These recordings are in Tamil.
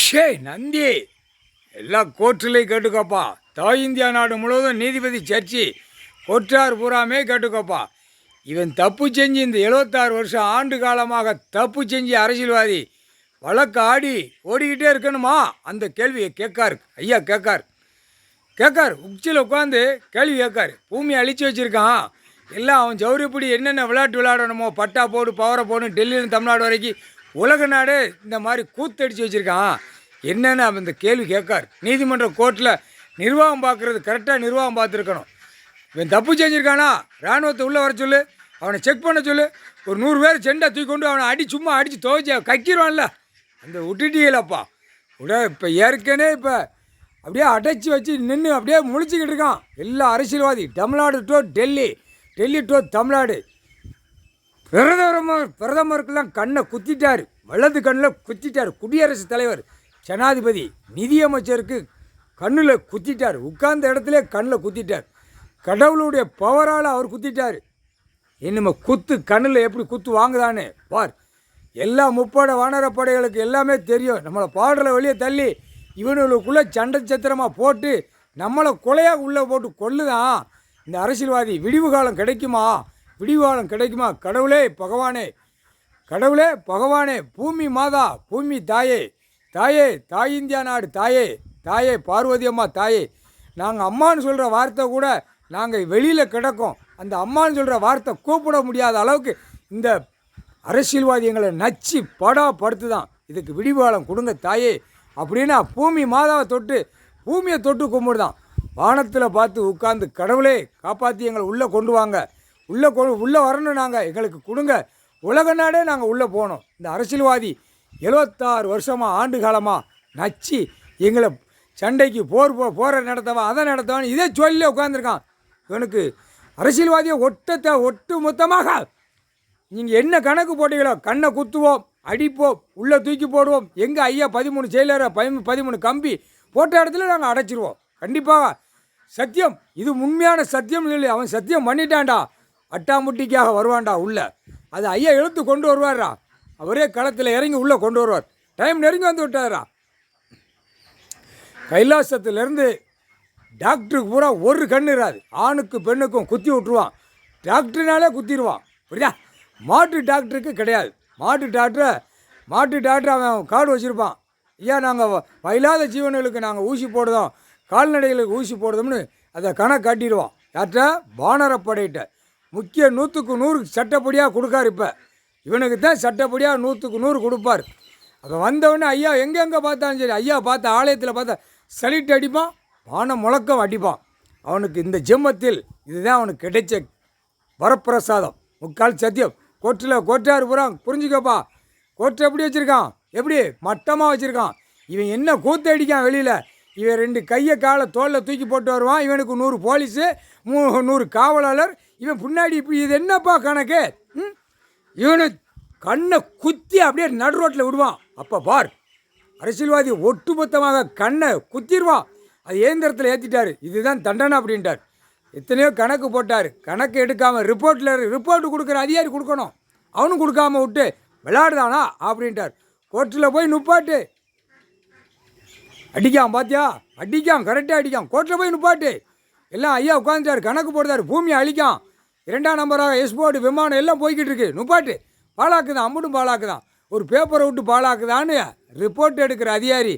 ஷே நந்தி, எல்லா கோர்ட்டிலையும் கேட்டுக்கோப்பா. தாய் இந்தியா நாடு முழுவதும் நீதிபதி சர்ச்சி கொற்றார் பூராமே கேட்டுக்கோப்பா. இவன் தப்பு செஞ்சு இந்த 76 வருஷம் ஆண்டு காலமாக தப்பு செஞ்சு அரசியல்வாதி வழக்கு ஆடி ஓடிக்கிட்டே இருக்கணுமா? அந்த கேள்வியை கேட்கார் ஐயா. கேட்கார் உச்சியில் உட்காந்து கேள்வி கேட்கார். பூமியை அழிச்சு வச்சுருக்கான். எல்லாம் அவன் ஜவுரிப்படி என்னென்ன விளையாட்டு விளையாடணுமோ பட்டா போடு பவரை போடு டெல்லியிலேருந்து தமிழ்நாடு வரைக்கும் உலக நாடே இந்த மாதிரி கூத்தடிச்சு வச்சுருக்கான். என்னென்னு அவன் இந்த கேள்வி கேட்கார். நீதிமன்ற கோர்ட்டில் நிர்வாகம் பார்க்குறது கரெக்டாக நிர்வாகம் பார்த்துருக்கணும். இவன் தப்பு செஞ்சுருக்கானா இராணுவத்தை உள்ளே வர சொல்லு, அவனை செக் பண்ண சொல்லு. ஒரு 100 பேர் செண்டை தூக்கி கொண்டு அவனை சும்மா அடித்து துவைச்சி கக்கிடுவான்ல. அந்த விட்டுட்டீங்களப்பா. இப்போ ஏற்கனவே இப்போ அப்படியே அடைச்சி வச்சு நின்று அப்படியே முழிச்சிக்கிட்டு இருக்கான் எல்லா அரசியல்வாதி. Tamil Nadu to Delhi, Delhi to Tamil Nadu. பிரதமருக்கெல்லாம் கண்ணை குத்திட்டார், வலது கண்ணில் குத்திட்டார். குடியரசுத் தலைவர், ஜனாதிபதி, நிதியமைச்சருக்கு கண்ணில் குத்திட்டார். உட்கார்ந்த இடத்துல கண்ணில் குத்திட்டார். கடவுளுடைய பவரால் அவர் குத்திட்டார். இனிமே குத்து கண்ணில் எப்படி குத்து வாங்குதான்னு பார். எல்லா முப்படை வானரப்படைகளுக்கு எல்லாமே தெரியும். நம்மளை பாடுற வெளியே தள்ளி இவனுக்குள்ளே சண்டை சத்திரமாக போட்டு நம்மளை கொலையாக உள்ளே போட்டு கொல்லுதான் இந்த அரசியல்வாதி. விடிவு காலம் கிடைக்குமா? விடிவு காலம் கிடைக்குமா? கடவுளே பகவானே, கடவுளே பகவானே, பூமி மாதா, பூமி தாயே, தாயே, தாய் இந்தியா நாடு தாயே, தாயே பார்வதி அம்மா தாயே. நாங்கள் அம்மான்னு சொல்கிற வார்த்தை கூட நாங்கள் வெளியில் கிடக்கோம். அந்த அம்மான்னு சொல்கிற வார்த்தை கூப்பிட முடியாத அளவுக்கு இந்த அரசியல்வாதி எங்களை நச்சு படுத்து தான். இதுக்கு விடிவாளம் கொடுங்க தாயே அப்படின்னா பூமி மாதாவை தொட்டு பூமியை தொட்டு கும்பிடுதான். வானத்தில் பார்த்து உட்காந்து கடவுளே காப்பாற்றி எங்களை உள்ளே கொண்டு வாங்க, உள்ளே வரணும், நாங்கள் எங்களுக்கு கொடுங்க, உலக நாடே நாங்கள் உள்ளே போகணும். இந்த அரசியல்வாதி 76 வருஷமாக ஆண்டு காலமாக நச்சு எங்களை சண்டைக்கு போகிற நடத்தவன் அதை நடத்தவன் இதே சொல்லி உட்காந்துருக்கான். இவனுக்கு அரசியல்வாதியை ஒட்டு மொத்தமாக நீங்கள் என்ன கணக்கு போட்டீங்களோ கண்ணை குத்துவோம், அடிப்போம், உள்ளே தூக்கி போடுவோம். எங்கள் ஐயா 13 செயலரை 13 கம்பி போட்ட இடத்துல நாங்கள் அடைச்சிருவோம். கண்டிப்பாக சத்தியம், இது உண்மையான சத்தியம் இல்லை. அவன் சத்தியம் பண்ணிட்டான்டா, அட்டாமுட்டிக்காக வருவான்டா உள்ள. அது ஐயா எழுத்து கொண்டு வருவார்ரா. அவரே களத்தில் இறங்கி உள்ளே கொண்டு வருவார். டைம் நெருங்கி வந்து விட்டாரா. கைலாசத்துலேருந்து டாக்டருக்கு பூரா ஒரு கண்ணு இராது. ஆணுக்கு பெண்ணுக்கும் குத்தி விட்ருவான். டாக்டர்னாலே குத்திடுவான். புரியுதா? மாட்டு டாக்டருக்கு கிடையாது. மாட்டு டாக்டர் அவன் கார்டு வச்சுருப்பான். ஐயா நாங்கள் வயலாத ஜீவன்களுக்கு நாங்கள் ஊசி போடுதோம், கால்நடைகளுக்கு ஊசி போடுதோம்னு அதை கணக்கு காட்டிடுவான். யார்கிட்ட? வானரப்படையிட்ட. முக்கிய 100க்கு 100 சட்டப்படியாக கொடுக்கார். இப்போ இவனுக்கு தான் சட்டப்படியாக 100க்கு 100 கொடுப்பார். அப்போ வந்தவொடனே ஐயா எங்கெங்கே பார்த்தாலும் சரி, ஐயா பார்த்த ஆலயத்தில் பார்த்தா சலிட்டு அடிப்பான், வான முழக்கம் அடிப்பான். அவனுக்கு இந்த ஜென்மத்தில் இதுதான் அவனுக்கு கிடைச்ச வரப்பிரசாதம். முக்கால் சத்தியம். கோட்டார் பூரா புரிஞ்சுக்கப்பா. கோட்டை எப்படி வச்சுருக்கான்? எப்படி மட்டமாக வச்சுருக்கான். இவன் என்ன கூத்து அடிக்கான் வெளியில். இவன் 2 கையை காலை தோளில் தூக்கி போட்டு வருவான். இவனுக்கு 100 போலீஸு, 100 காவலாளர். இவன் பின்னாடி இப்படி இது என்னப்பா கணக்கு? இவனு கண்ணை குத்தி அப்படியே நடு ரோட்டில் விடுவான். அப்போ பார், அரசியல்வாதி ஒட்டுமொத்தமாக கண்ணை குத்திடுவான். அது இயந்திரத்தில் ஏற்றிட்டார். இதுதான் தண்டனை அப்படின்ட்டார். எத்தனையோ கணக்கு போட்டார். கணக்கு எடுக்காமல் ரிப்போர்ட்டு கொடுக்குற அதிகாரி கொடுக்கணும். அவனும் கொடுக்காம விட்டு விளையாடுதானா அப்படின்ட்டார். கோர்ட்டில் போய் நுப்பாட்டு அடிக்கான். பார்த்தியா? அடிக்கான், கரெக்டாக அடிக்கான். கோர்ட்டில் போய் நுப்பாட்டு. எல்லாம் ஐயா உட்காந்துட்டார், கணக்கு போடுறாரு. பூமியை அழிக்கான். 2ஆம் நம்பராக எஸ்போர்டு விமானம் எல்லாம் போய்கிட்டு இருக்கு. நுப்பாட்டு பாலாக்குதான், அம்புட்டும் பாலாக்குதான். ஒரு பேப்பரை விட்டு பாலாக்குதான்னு ரிப்போர்ட் எடுக்கிற அதிகாரி,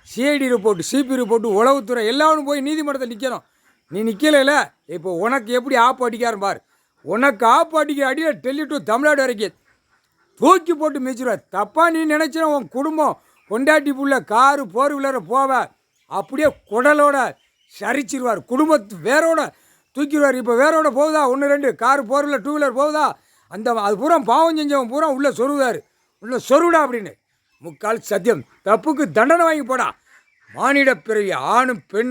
சிஐடி ரிப்போர்ட்டு, சிபி ரிப்போர்ட்டு, உளவுத்துறை எல்லாரும் போய் நீதிமன்றத்தில் நிற்கணும். நீ நிற்கலைல, இப்போ உனக்கு எப்படி ஆப்பு அடிக்காரன் பார். உனக்கு ஆப்பு அடிக்கிற அடியில் டெல்லி டு தமிழ்நாடு வரைக்கும் தூக்கி போட்டு மிச்சிடுவார். தப்பாக நீ நினச்சினா உன் குடும்பம் கொண்டாட்டி புள்ள காரு 4 வீலரை போவ அப்படியே குடலோட சரிச்சிருவார். குடும்பத்து வேரோட தூக்கிடுவார். இப்போ வேரோட போகுதா 1 2 காரு 4 வீலர் 2 வீலர் போகுதா? அது பூரா பாவம் செஞ்சவன் பூரா உள்ளே சொருவார். உள்ளே சொருடா அப்படின்னு முக்கால் சத்தியம். தப்புக்கு தண்டனை வாங்கி போடா. மானிட பிறவி ஆணும் பெண்